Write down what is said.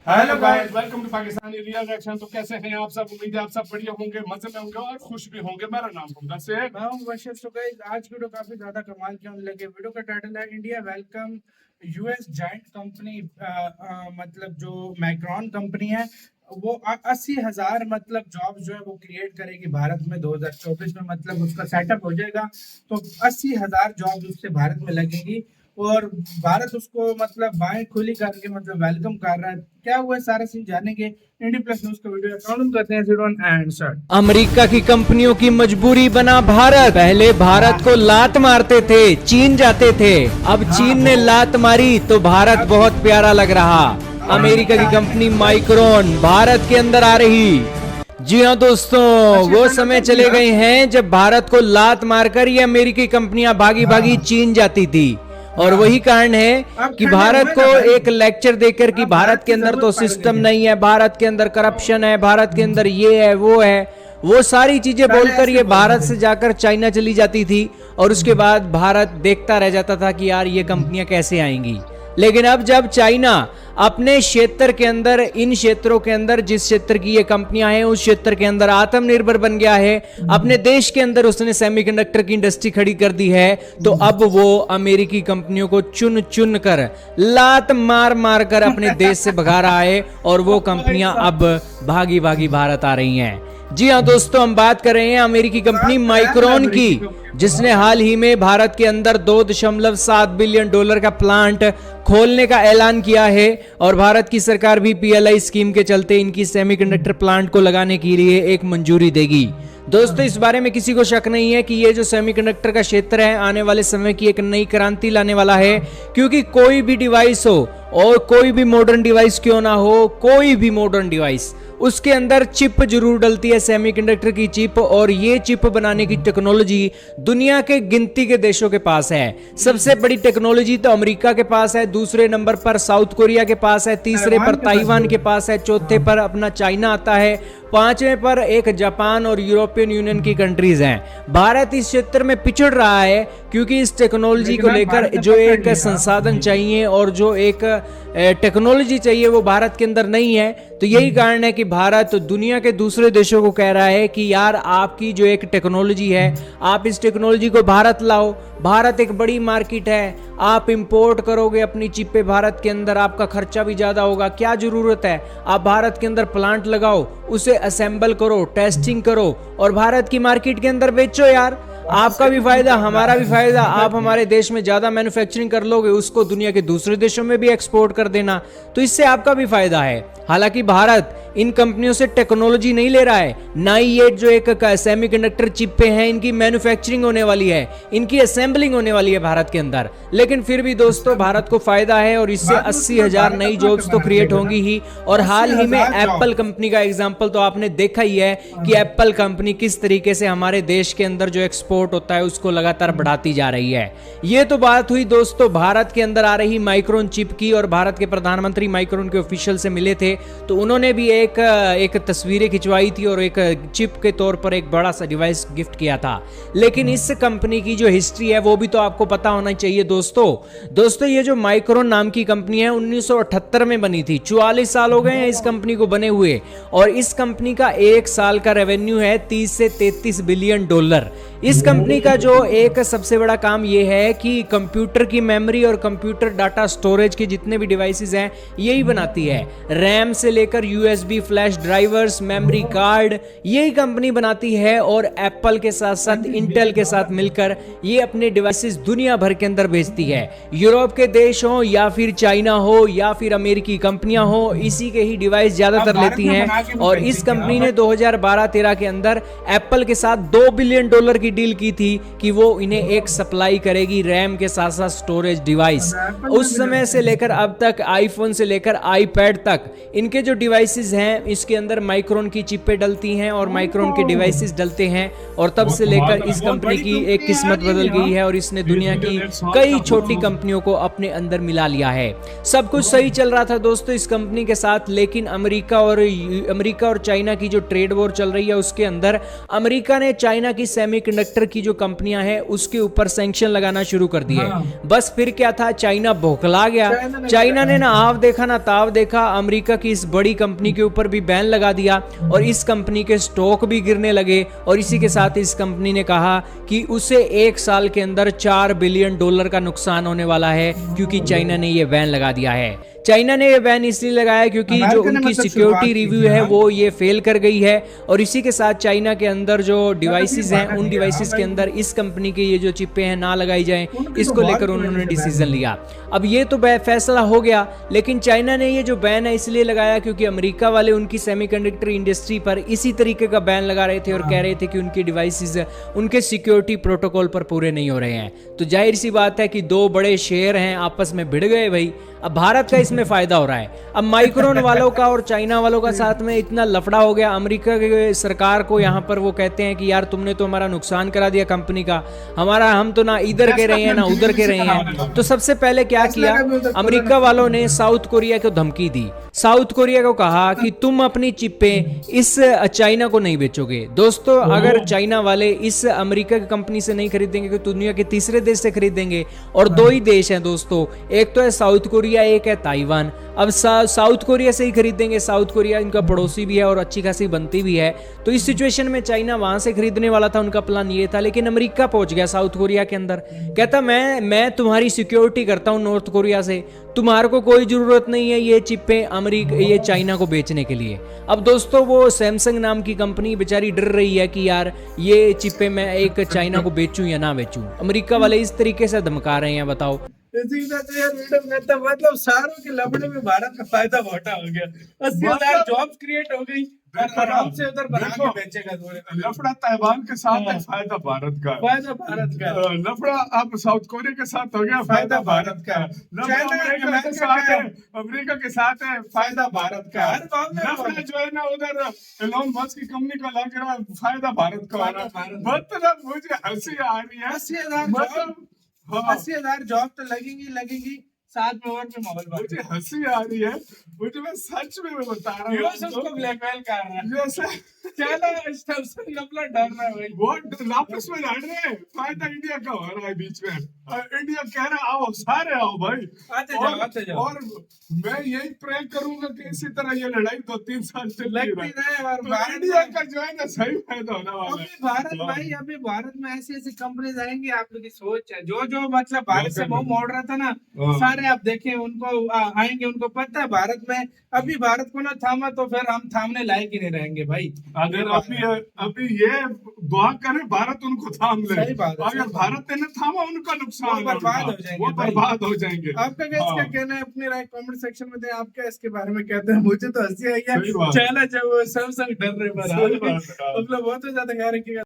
Hello guys, welcome to Pakistani real reaction. तो कैसे हैं आप सब? उम्मीद है आप सब बढ़िया होंगे, मजे में होंगे और खुश भी होंगे। मेरा नाम मुमताज से है। मैं हूं बशीर। तो गाइस आज की वीडियो काफी ज्यादा कमाल की होने लगी। वीडियो का टाइटल है India welcome US giant company. मतलब जो मैक्रॉन कंपनी है वो 80,000 मतलब जॉब जो है वो क्रिएट करेगी भारत में 2024 में। मतलब उसका सेटअप हो जाएगा तो 80,000 जॉब उससे भारत में लगेंगी और भारत उसको मतलब बाएं खुली करके मतलब वेलकम कर रहा है। क्या हुआ है सारा सीन जानेंगे। इंडी प्लस न्यूज का वीडियो अकाउंट करते हैं 01 एंड स्टार्ट। अमेरिका की कंपनियों की मजबूरी बना भारत। पहले भारत को लात मारते थे, चीन जाते थे, अब चीन ने लात मारी तो भारत बहुत प्यारा लग रहा। अमेरिका की कंपनी माइक्रोन भारत के अंदर आ रही। जी हाँ दोस्तों, वो समय चले गए हैं जब भारत को लात मारकर ये अमेरिकी कंपनियां भागी भागी चीन जाती थी। और वही कारण है कि भारत को एक लेक्चर देकर कि भारत के अंदर तो सिस्टम नहीं है, भारत के अंदर करप्शन है, भारत के अंदर ये है वो है, वो सारी चीजें बोलकर ये भारत से जाकर चाइना चली जाती थी। और उसके बाद भारत देखता रह जाता था कि यार ये कंपनियां कैसे आएंगी। लेकिन अब जब चाइना अपने क्षेत्र के अंदर, इन क्षेत्रों के अंदर जिस क्षेत्र की ये कंपनियां हैं उस क्षेत्र के अंदर आत्मनिर्भर बन गया है, अपने देश के अंदर उसने सेमीकंडक्टर की इंडस्ट्री खड़ी कर दी है, तो अब वो अमेरिकी कंपनियों को चुन चुन कर लात मार मार कर अपने देश से भगा रहा है और वो कंपनियां अब भागी भागी भारत आ रही हैं। जी हाँ दोस्तों, हम बात कर रहे हैं अमेरिकी कंपनी माइक्रोन की, जिसने हाल ही में भारत के अंदर $2.7 बिलियन का प्लांट खोलने का ऐलान किया है। और भारत की सरकार भी PLI स्कीम के चलते इनकी सेमीकंडक्टर प्लांट को लगाने के लिए एक मंजूरी देगी। दोस्तों, इस बारे में किसी को शक नहीं है कि ये जो सेमीकंडक्टर का क्षेत्र है आने वाले समय की एक नई क्रांति लाने वाला है। क्योंकि कोई भी डिवाइस हो और कोई भी मॉडर्न डिवाइस क्यों ना हो, कोई भी मॉडर्न डिवाइस, उसके अंदर चिप जरूर डलती है, सेमीकंडक्टर की चिप। और ये चिप बनाने की टेक्नोलॉजी दुनिया के गिनती के देशों के पास है। सबसे बड़ी टेक्नोलॉजी तो अमेरिका के पास है, दूसरे नंबर पर साउथ कोरिया के पास है, तीसरे पर ताइवान के पास है, चौथे पर अपना चाइना आता है, पांचवें पर एक जापान और यूरोपियन यूनियन की कंट्रीज हैं। भारत इस क्षेत्र में पिछड़ रहा है क्योंकि इस टेक्नोलॉजी को लेकर जो एक संसाधन चाहिए और जो एक टेक्नोलॉजी चाहिए वो भारत के अंदर नहीं है। तो यही कारण है कि भारत दुनिया के दूसरे देशों को कह रहा है कि यार आपकी जो एक टेक्नोलॉजी है, आप इस टेक्नोलॉजी को भारत लाओ। भारत एक बड़ी मार्केट है, आप इंपोर्ट करोगे अपनी चिपें भारत के अंदर, आपका खर्चा भी ज्यादा होगा, क्या जरूरत है, आप भारत के अंदर प्लांट लगाओ, उसे असेंबल करो, टेस्टिंग करो और भारत की मार्केट के अंदर बेचो। यार आपका भी फायदा, हमारा भी फायदा। आप हमारे देश में ज्यादा मैन्युफैक्चरिंग कर लोगे, उसको दुनिया के दूसरे देशों में भी एक्सपोर्ट कर देना, तो इससे आपका भी फायदा है। हालांकि भारत इन कंपनियों से टेक्नोलॉजी नहीं ले रहा है, ना ही ये जो एक सेमीकंडक्टर चिपें हैं इनकी मैन्युफैक्चरिंग होने वाली है, इनकी असेंबलिंग होने वाली है भारत के अंदर। लेकिन फिर भी दोस्तों भारत को फायदा है और इससे 80,000 नई जॉब्स तो क्रिएट होंगी ही। और हाल ही में एप्पल कंपनी का एग्जांपल तो आपने देखा ही है कि एप्पल कंपनी किस तरीके से हमारे देश के अंदर जो एक्सपोर्ट होता है उसको लगातार बढ़ाती जा रही है। ये तो बात हुई दोस्तों भारत के अंदर आ रही माइक्रोन चिप की। और भारत के प्रधानमंत्री माइक्रोन के ऑफिशियल से मिले थे तो उन्होंने भी एक तस्वीरें खिंचवाई थी और एक चिप के तौर पर एक बड़ा सा डिवाइस गिफ्ट किया था। लेकिन इस कंपनी की जो हिस्ट्री है वो भी तो आपको पता होना चाहिए दोस्तों ये जो माइक्रोन नाम की कंपनी है 1978 में बनी थी। 44 साल हो गए हैं इस कंपनी को बने हुए और इस कंपनी का एक साल का रेवेन्यू है $30 से $33 बिलियन। इस कंपनी का जो एक सबसे बड़ा काम यह है कि कंप्यूटर की मेमोरी और कंप्यूटर डाटा स्टोरेज के जितने भी डिवाइसेस हैं यही बनाती है। रैम से लेकर USB flash drivers, memory card, यही कंपनी बनाती है। और एप्पल के साथ साथ इंटेल के साथ मिलकर ये अपने डिवाइसेस दुनिया भर के अंदर बेचती है। यूरोप के देश हो या फिर चाइना हो या फिर अमेरिकी कंपनियां हो, इसी के ही डिवाइस ज्यादातर लेती हैं। और इस कंपनी ने 2012-13 के अंदर एप्पल के साथ $2 बिलियन की डील की थी कि वो इन्हें एक सप्लाई करेगी रैम के साथ साथ स्टोरेज डिवाइस। उस समय से लेकर अब तक आईफोन से लेकर आईपैड तक इनके जो डिवाइसेस हैं इसके अंदर माइक्रोन की चिपें डलती हैं और माइक्रोन के डिवाइसेस डलते हैं, और तब से लेकर इस कंपनी की एक किस्मत बदल गई है और इसने दुनिया की कई छोटी कंपनियों को अपने अंदर मिला लिया है। सब कुछ सही चल रहा था दोस्तों इस कंपनी के साथ, लेकिन अमेरिका और चाइना की जो ट्रेड वॉर चल रही है उसके अंदर अमेरिका ने चाइना की सेमीकंडक्टर की जो कंपनियां हैं उसके ऊपर सैंक्शन लगाना शुरू कर दिए। बस फिर क्या था, चाइना बौखला गया। चाइना ने ना आव देखा ना ताव देखा, अमेरिका की इस बड़ी कंपनी के ऊपर भी बैन लगा दिया और इस कंपनी के स्टॉक भी गिरने लगे। और इसी के साथ इस कंपनी ने कहा कि उसे 1 साल के अंदर $4 बिलियन का नुकसान होने वाला है, क्योंकि चाइना ने यह बैन लगा दिया है। चाइना ने ये बैन इसलिए लगाया क्योंकि जो उनकी सिक्योरिटी रिव्यू है वो ये फेल कर गई है, और इसी के साथ चाइना के अंदर जो डिवाइसेस हैं उन डिवाइसेस के अंदर इस कंपनी के ये जो चिपें हैं ना लगाई जाएं, इसको लेकर उन्होंने डिसीजन लिया। अब ये तो फैसला हो गया, लेकिन चाइना ने ये जो बैन है इसलिए लगाया क्योंकि अमेरिका वाले उनकी सेमीकंडक्टर इंडस्ट्री पर इसी तरीके का बैन लगा रहे थे और कह रहे थे कि उनकी डिवाइसेस उनके सिक्योरिटी प्रोटोकॉल पर पूरे नहीं हो रहे हैं। तो जाहिर सी बात है कि दो बड़े शेर हैं आपस में भिड़ गए भाई। अब भारत का इसमें फायदा हो रहा है। अब माइक्रोन वालों का और चाइना वालों का साथ में इतना लफड़ा हो गया, अमेरिका की सरकार को यहाँ पर वो कहते हैं कि यार तुमने तो हमारा नुकसान करा दिया कंपनी का, हमारा हम तो ना इधर के रहे हैं ना उधर के रहे हैं। तो सबसे पहले क्या किया, अमेरिका वालों ने साउथ कोरिया को धमकी दी। साउथ कोरिया को कहा कि तुम अपनी चिपें इस चाइना को नहीं बेचोगे। दोस्तों अगर चाइना वाले इस अमेरिका की कंपनी से नहीं खरीदेंगे तो दुनिया के तीसरे देश से खरीदेंगे, और दो ही देश हैं दोस्तों, एक तो है साउथ कोरिया, एक है ताइवान। अब साउथ कोरिया से ही खरीदेंगे, साउथ कोरिया इनका पड़ोसी भी है और अच्छी खासी बनती भी है। तो इस सिचुएशन में चाइना वहां से खरीदने वाला था, उनका प्लान ये था, लेकिन अमेरिका पहुंच गया साउथ कोरिया के अंदर, कहता मैं तुम्हारी सिक्योरिटी करता हूं नॉर्थ कोरिया से, तुम्हारे को कोई जरूरत नहीं है ये चिपें अमेरिका ये चाइना को बेचने के लिए। अब दोस्तों वो सैमसंग नाम की कंपनी बेचारी डर रही है कि यार ये चिपें मैं एक चाइना को बेचूं या ना बेचूं। अमेरिका वाले इस तरीके से धमका रहे हैं, बताओ। मतलब सारों के लफड़े में भारत का फायदा घाटा हो गया। 80,000 जॉब्स क्रिएट हो गई, आराम से उधर बना के बेचेगा। लफड़ा ताइवान के साथ है, फायदा भारत का। फायदा भारत का। लफड़ा अब साउथ कोरिया के साथ हो गया, फायदा भारत का। अमेरिका के साथ है, अमेरिका के साथ है, फायदा भारत का। लफड़ा जो है ना उधर एलोन मस्क की कंपनी का लग रहा है, फायदा भारत का। मतलब मुझे हंसी आ रही है। 80,000 जॉब तो लगेंगी साथ में और भी माहौल। मुझे हंसी आ रही है, मुझे मैं सच में बता रहा हूँ। उसको ब्लैकमेल कर रहा है, जैसे चलो डर रहा है भाई। वो आपस में लड़ रहे हैं, फायदा इंडिया का हो रहा है बीच में। इंडिया कह रहा है आओ सारे आओ भाई, आते जाओ। और मैं यही प्रे करूंगा कि इसी तरह ये लड़ाई 2-3 साल चलती रहे और इंडिया का जो है ना सही फायदा होने वाला है। भारत भाई अभी भारत में ऐसी कंपनीज आएंगी, आप लोग की सोच है जो मतलब भारत से मुंह मोड़ रहा था ना, सारे आप देखें उनको आएंगे, उनको पता है भारत में अभी भारत को ना थामा तो फिर हम थामने लायक ही नहीं रहेंगे भाई। अगर अभी ये दुआ करे भारत उनको थाम ले, अगर भारत ने थामा उनका नुकसान, बर्बाद हो जाएंगे, वो बर्बाद हो जाएंगे। आपका क्या कहना है, अपनी राय कमेंट सेक्शन में दें। आप क्या इसके बारे में कहते हैं? मुझे तो हंसी आई है, चैनल जब सैमसंग डर रहे पर, मतलब बहुत ज्यादा ख्याल रखिएगा।